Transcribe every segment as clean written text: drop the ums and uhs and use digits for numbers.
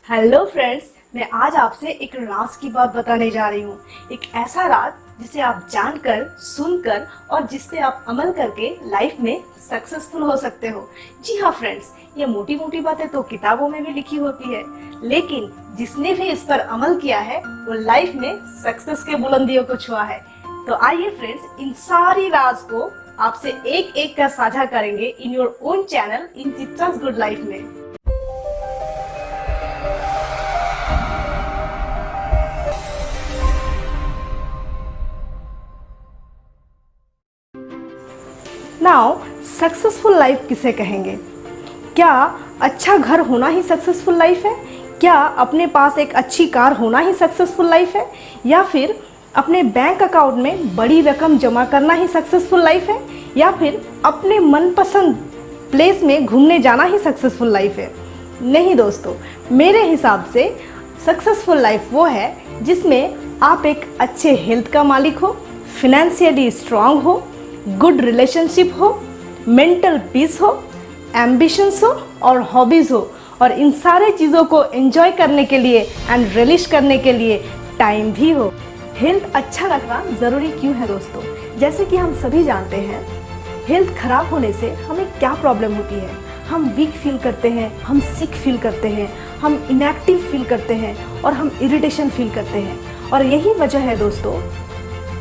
Hello friends, मैं आज आपसे एक राज की बात बताने जा रही हूँ। एक ऐसा राज जिसे आप जानकर, सुनकर और जिस पे आप अमल करके लाइफ में सक्सेसफुल हो सकते हो। जी हाँ फ्रेंड्स, ये मोटी मोटी बातें तो किताबों में भी लिखी होती है, लेकिन जिसने भी इस पर अमल किया है वो लाइफ में सक्सेस के बुलंदियों को छुआ है। तो आइए फ्रेंड्स, इन सारी राज को आपसे एक एक कर साझा करेंगे in your own channel in Chitra's good life में। नाउ सक्सेसफुल लाइफ किसे कहेंगे? क्या अच्छा घर होना ही सक्सेसफुल लाइफ है? क्या अपने पास एक अच्छी कार होना ही सक्सेसफुल लाइफ है? या फिर अपने बैंक अकाउंट में बड़ी रकम जमा करना ही सक्सेसफुल लाइफ है? या फिर अपने मनपसंद प्लेस में घूमने जाना ही सक्सेसफुल लाइफ है? नहीं दोस्तों, मेरे हिसाब से सक्सेसफुल लाइफ वो है जिसमें आप एक अच्छे हेल्थ का मालिक हो, फिनेंशियली स्ट्रांग हो, गुड रिलेशनशिप हो, मेंटल पीस हो, एम्बिशंस हो और हॉबीज़ हो, और इन सारे चीज़ों को एंजॉय करने के लिए एंड रिलीज करने के लिए टाइम भी हो। हेल्थ अच्छा रखना ज़रूरी क्यों है दोस्तों? जैसे कि हम सभी जानते हैं, हेल्थ खराब होने से हमें क्या प्रॉब्लम होती है। हम वीक फील करते हैं, हम सिक फील करते हैं, हम इनएक्टिव फील करते हैं और हम इरिटेशन फील करते हैं। और यही वजह है दोस्तों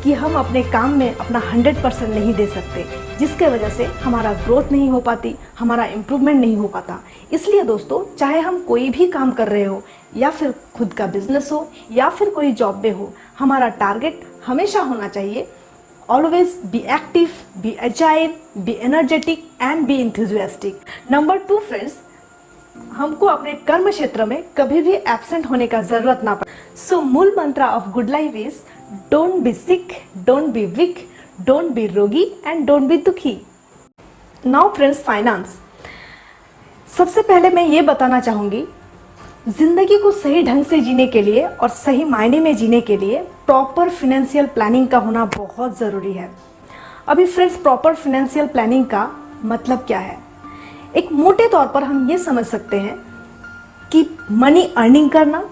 कि हम अपने काम में अपना 100% नहीं दे सकते, जिसके वजह से हमारा ग्रोथ नहीं हो पाती, हमारा इम्प्रूवमेंट नहीं हो पाता। इसलिए दोस्तों, चाहे हम कोई भी काम कर रहे हो या फिर खुद का बिजनेस हो या फिर कोई जॉब में हो, हमारा टारगेट हमेशा होना चाहिए always be active, be agile, be energetic and be enthusiastic. Number 2 friends, हमको अपने कर्म क्षेत्र में कभी भी एब्सेंट होने का जरूरत ना पड़े। सो मूल मंत्र of good life is don't be sick, don't be weak, don't be रोगी एंड डोंट बी दुखी। Now friends, finance. सबसे पहले मैं ये बताना चाहूँगी, जिंदगी को सही ढंग से जीने के लिए और सही मायने में जीने के लिए प्रॉपर फिनेंशियल प्लानिंग का होना बहुत ज़रूरी है। अभी फ्रेंड्स, प्रॉपर फिनेंशियल प्लानिंग का मतलब क्या है? एक मोटे तौर पर हम ये समझ सकते हैं कि मनी अर्निंग करना,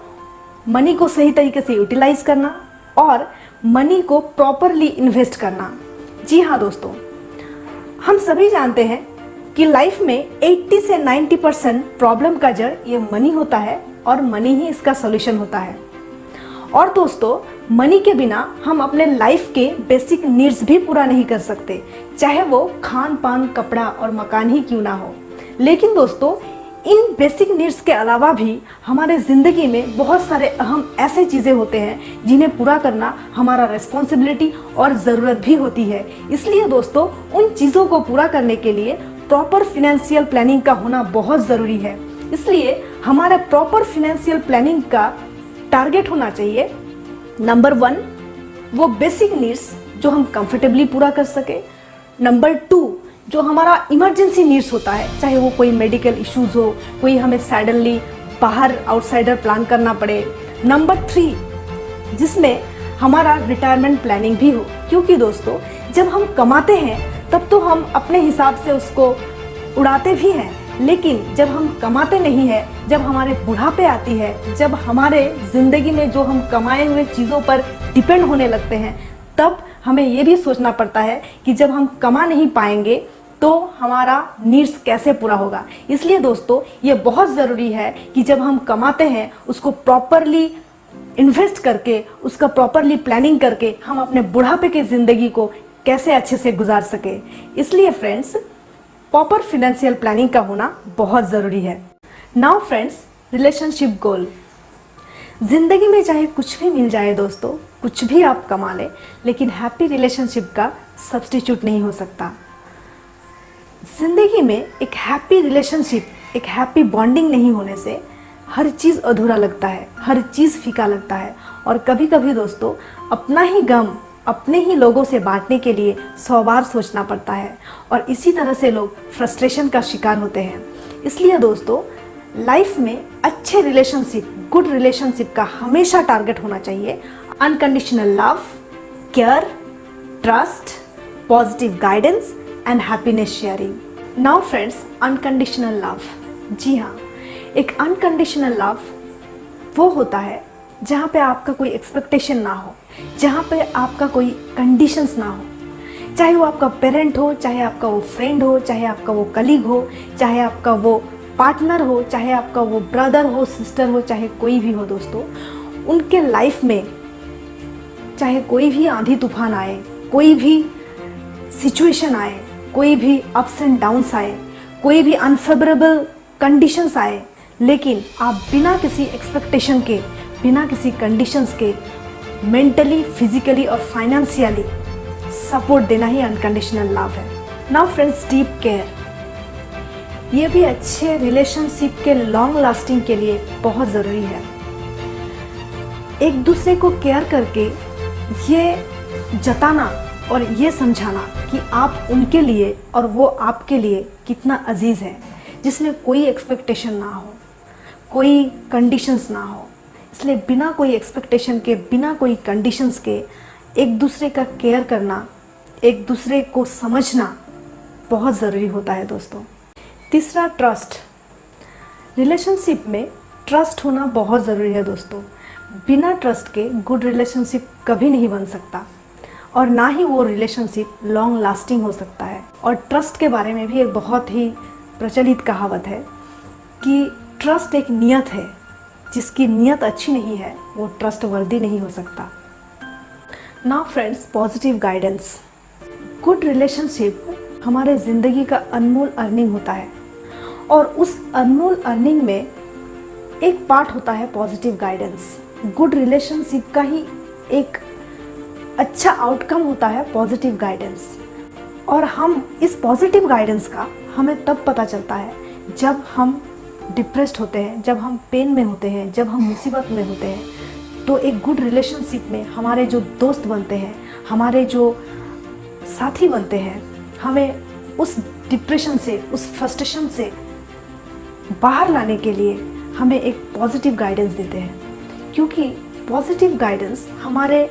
मनी को सही तरीके से यूटिलाइज करना और मनी को प्रॉपरली इन्वेस्ट करना। जी हाँ दोस्तों, हम सभी जानते हैं कि लाइफ में 80 से 90% प्रॉब्लम का जड़ ये मनी होता है और मनी ही इसका सॉल्यूशन होता है। और दोस्तों, मनी के बिना हम अपने लाइफ के बेसिक नीड्स भी पूरा नहीं कर सकते, चाहे वो खान पान, कपड़ा और मकान ही क्यों ना हो। लेकिन दोस्तों, इन बेसिक नीड्स के अलावा भी हमारे ज़िंदगी में बहुत सारे अहम ऐसे चीज़ें होते हैं जिन्हें पूरा करना हमारा रिस्पॉन्सिबिलिटी और ज़रूरत भी होती है। इसलिए दोस्तों, उन चीज़ों को पूरा करने के लिए प्रॉपर फिनेंशियल प्लानिंग का होना बहुत ज़रूरी है। इसलिए हमारा प्रॉपर फिनेंशियल प्लानिंग का टारगेट होना चाहिए, नंबर 1 वो बेसिक नीड्स जो हम कंफर्टेबली पूरा कर सके। नंबर 2 जो हमारा इमरजेंसी नीड्स होता है, चाहे वो कोई मेडिकल इश्यूज़ हो, कोई हमें सडनली बाहर आउटसाइडर प्लान करना पड़े। नंबर 3 जिसमें हमारा रिटायरमेंट प्लानिंग भी हो, क्योंकि दोस्तों जब हम कमाते हैं तब तो हम अपने हिसाब से उसको उड़ाते भी हैं, लेकिन जब हम कमाते नहीं हैं, जब हमारे बुढ़ापे आती है, जब हमारे ज़िंदगी में जो हम कमाए हुए चीज़ों पर डिपेंड होने लगते हैं, तब हमें ये भी सोचना पड़ता है कि जब हम कमा नहीं पाएंगे तो हमारा नीड्स कैसे पूरा होगा। इसलिए दोस्तों, ये बहुत ज़रूरी है कि जब हम कमाते हैं उसको प्रॉपरली इन्वेस्ट करके, उसका प्रॉपरली प्लानिंग करके हम अपने बुढ़ापे की ज़िंदगी को कैसे अच्छे से गुजार सके। इसलिए फ्रेंड्स, प्रॉपर फिनेंशियल प्लानिंग का होना बहुत ज़रूरी है। Now friends, relationship goal. ज़िंदगी में चाहे कुछ भी मिल जाए दोस्तों, कुछ भी आप कमा लें, लेकिन हैप्पी रिलेशनशिप का सब्स्टिट्यूट नहीं हो सकता। ज़िंदगी में एक हैप्पी रिलेशनशिप, एक हैप्पी बॉन्डिंग नहीं होने से हर चीज़ अधूरा लगता है, हर चीज़ फीका लगता है। और कभी कभी दोस्तों, अपना ही गम अपने ही लोगों से बांटने के लिए 100 बार सोचना पड़ता है, और इसी तरह से लोग फ्रस्ट्रेशन का शिकार होते हैं। इसलिए दोस्तों, लाइफ में अच्छे रिलेशनशिप, गुड रिलेशनशिप का हमेशा टारगेट होना चाहिए unconditional love, care, trust, positive guidance and happiness sharing. Now friends, unconditional love. जी हाँ, एक अनकंडीशनल लव वो होता है जहाँ पे आपका कोई एक्सपेक्टेशन ना हो, जहाँ पे आपका कोई कंडीशंस ना हो, चाहे वो आपका पेरेंट हो, चाहे आपका वो फ्रेंड हो, चाहे आपका वो कलीग हो, चाहे आपका वो पार्टनर हो, चाहे आपका वो ब्रदर हो, सिस्टर हो, चाहे कोई भी हो दोस्तों, उनके लाइफ में चाहे कोई भी आंधी तूफान आए, कोई भी सिचुएशन आए, कोई भी अप्स एंड डाउन्स आए, कोई भी अनफेवरेबल कंडीशंस आए, लेकिन आप बिना किसी एक्सपेक्टेशन के, बिना किसी कंडीशंस के मेंटली, फिजिकली और फाइनेंशियली सपोर्ट देना ही अनकंडीशनल लव है। नाउ फ्रेंड्स, डीप केयर ये भी अच्छे रिलेशनशिप के लॉन्ग लास्टिंग के लिए बहुत ज़रूरी है। एक दूसरे को केयर करके ये जताना और ये समझाना कि आप उनके लिए और वो आपके लिए कितना अजीज़ है, जिसमें कोई एक्सपेक्टेशन ना हो, कोई कंडीशंस ना हो। इसलिए बिना कोई एक्सपेक्टेशन के, बिना कोई कंडीशंस के एक दूसरे का केयर करना, एक दूसरे को समझना बहुत ज़रूरी होता है दोस्तों। तीसरा, ट्रस्ट। रिलेशनशिप में ट्रस्ट होना बहुत ज़रूरी है दोस्तों। बिना ट्रस्ट के गुड रिलेशनशिप कभी नहीं बन सकता और ना ही वो रिलेशनशिप लॉन्ग लास्टिंग हो सकता है। और ट्रस्ट के बारे में भी एक बहुत ही प्रचलित कहावत है कि ट्रस्ट एक नियत है, जिसकी नियत अच्छी नहीं है वो ट्रस्ट वर्दी नहीं हो सकता। Now friends, positive guidance. Good relationship हमारे ज़िंदगी का अनमोल अर्निंग होता है और उस अनमोल अर्निंग में एक पार्ट होता है पॉजिटिव गाइडेंस। गुड रिलेशनशिप का ही एक अच्छा आउटकम होता है पॉजिटिव गाइडेंस। और हम इस पॉजिटिव गाइडेंस का हमें तब पता चलता है जब हम डिप्रेस्ड होते हैं, जब हम पेन में होते हैं, जब हम मुसीबत में होते हैं। तो एक गुड रिलेशनशिप में हमारे जो दोस्त बनते हैं, हमारे जो साथी बनते हैं, हमें उस डिप्रेशन से, उस फ्रस्ट्रेशन से बाहर लाने के लिए हमें एक पॉजिटिव गाइडेंस देते हैं। क्योंकि पॉजिटिव गाइडेंस हमारे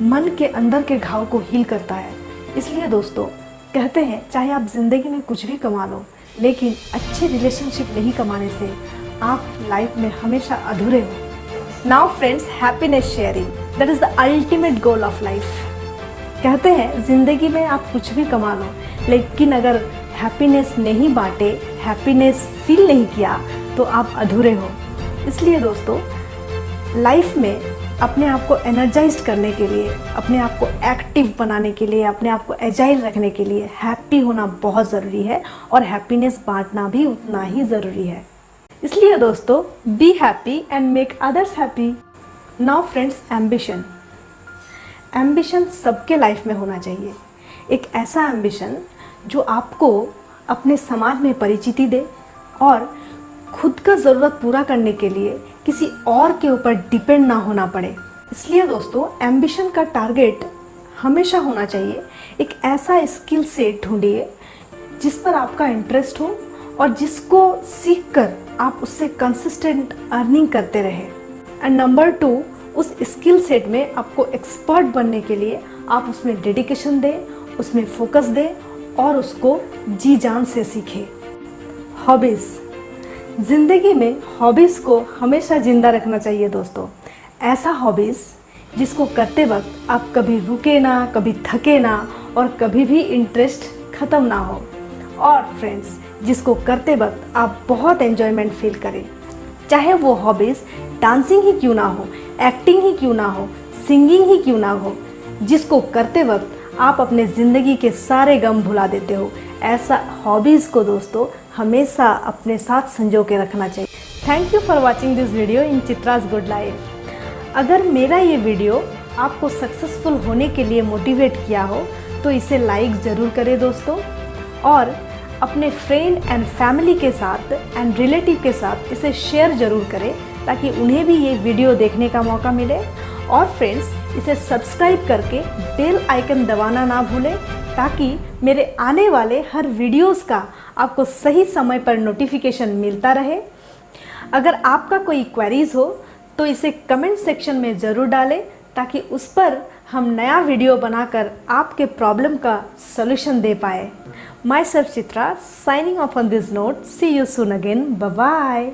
मन के अंदर के घाव को हील करता है। इसलिए दोस्तों कहते हैं, चाहे आप ज़िंदगी में कुछ भी कमा लो, लेकिन अच्छे रिलेशनशिप नहीं कमाने से आप लाइफ में हमेशा अधूरे हो। Now friends, happiness sharing, that is the ultimate goal of life. कहते हैं ज़िंदगी में आप कुछ भी कमा लो, लेकिन अगर हैप्पीनेस नहीं बांटे, हैप्पीनेस फील नहीं किया, तो आप अधूरे हो। इसलिए दोस्तों लाइफ में अपने आप को एनर्जाइज्ड करने के लिए, अपने आप को एक्टिव बनाने के लिए, अपने आप को एजाइल रखने के लिए हैप्पी होना बहुत ज़रूरी है और हैप्पीनेस बांटना भी उतना ही ज़रूरी है। इसलिए दोस्तों, be happy and make others happy. Now friends, ambition. Ambition सबके लाइफ में होना चाहिए। एक ऐसा एम्बिशन जो आपको अपने समाज में परिचिति दे और खुद का ज़रूरत पूरा करने के लिए किसी और के ऊपर डिपेंड ना होना पड़े। इसलिए दोस्तों, एम्बिशन का टारगेट हमेशा होना चाहिए एक ऐसा स्किल सेट ढूंढिए जिस पर आपका इंटरेस्ट हो और जिसको सीख कर आप उससे कंसिस्टेंट अर्निंग करते रहे। एंड नंबर 2, उस स्किल सेट में आपको एक्सपर्ट बनने के लिए आप उसमें डेडिकेशन दें, उसमें फोकस दें और उसको जी जान से सीखें। हॉबीज़। ज़िंदगी में हॉबीज़ को हमेशा ज़िंदा रखना चाहिए दोस्तों। ऐसा हॉबीज़ जिसको करते वक्त आप कभी रुके ना, कभी थके ना और कभी भी इंटरेस्ट ख़त्म ना हो। और फ्रेंड्स, जिसको करते वक्त आप बहुत एन्जॉयमेंट फील करें, चाहे वो हॉबीज़ डांसिंग ही क्यों ना हो, एक्टिंग ही क्यों ना हो, सिंगिंग ही क्यों ना हो, जिसको करते वक्त आप अपने ज़िंदगी के सारे गम भुला देते हो। ऐसा हॉबीज़ को दोस्तों हमेशा अपने साथ संजो के रखना चाहिए। Thank you for watching this video in Chitra's good life. अगर मेरा ये वीडियो आपको सक्सेसफुल होने के लिए मोटिवेट किया हो तो इसे लाइक ज़रूर करें दोस्तों, और अपने फ्रेंड एंड फैमिली के साथ एंड रिलेटिव के साथ इसे शेयर ज़रूर करें ताकि उन्हें भी ये वीडियो देखने का मौका मिले। और फ्रेंड्स, इसे सब्सक्राइब करके बेल आइकन दबाना ना भूलें ताकि मेरे आने वाले हर वीडियोस का आपको सही समय पर नोटिफिकेशन मिलता रहे। अगर आपका कोई क्वेरीज हो तो इसे कमेंट सेक्शन में ज़रूर डालें ताकि उस पर हम नया वीडियो बनाकर आपके प्रॉब्लम का सॉल्यूशन दे पाए। Myself Chitra, signing off on this note. See you soon again. Bye bye.